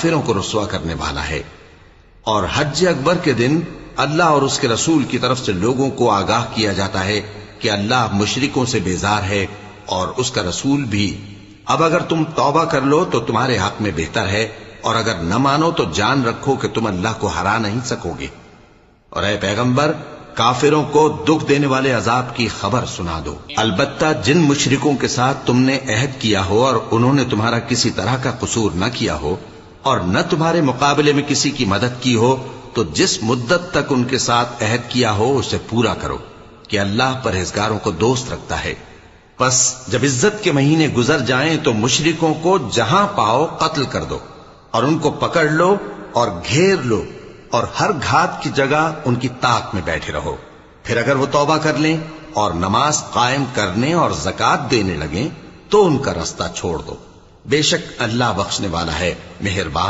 کافروں کو رسوا کرنے والا ہے۔ اور حج اکبر کے دن اللہ اور اس کے رسول کی طرف سے لوگوں کو آگاہ کیا جاتا ہے کہ اللہ مشرکوں سے بیزار ہے اور اس کا رسول بھی۔ اب اگر تم توبہ کر لو تو تمہارے حق میں بہتر ہے، اور اگر نہ مانو تو جان رکھو کہ تم اللہ کو ہرا نہیں سکو گے۔ اور اے پیغمبر، کافروں کو دکھ دینے والے عذاب کی خبر سنا دو۔ البتہ جن مشرکوں کے ساتھ تم نے عہد کیا ہو اور انہوں نے تمہارا کسی طرح کا قصور نہ کیا ہو اور نہ تمہارے مقابلے میں کسی کی مدد کی ہو، تو جس مدت تک ان کے ساتھ عہد کیا ہو اسے پورا کرو، کہ اللہ پرہیزگاروں کو دوست رکھتا ہے۔ پس جب عزت کے مہینے گزر جائیں تو مشرکوں کو جہاں پاؤ قتل کر دو، اور ان کو پکڑ لو اور گھیر لو، اور ہر گھات کی جگہ ان کی طاق میں بیٹھے رہو۔ پھر اگر وہ توبہ کر لیں اور نماز قائم کرنے اور زکوٰۃ دینے لگیں تو ان کا رستہ چھوڑ دو، بے شک اللہ بخشنے والا ہے، مہربان۔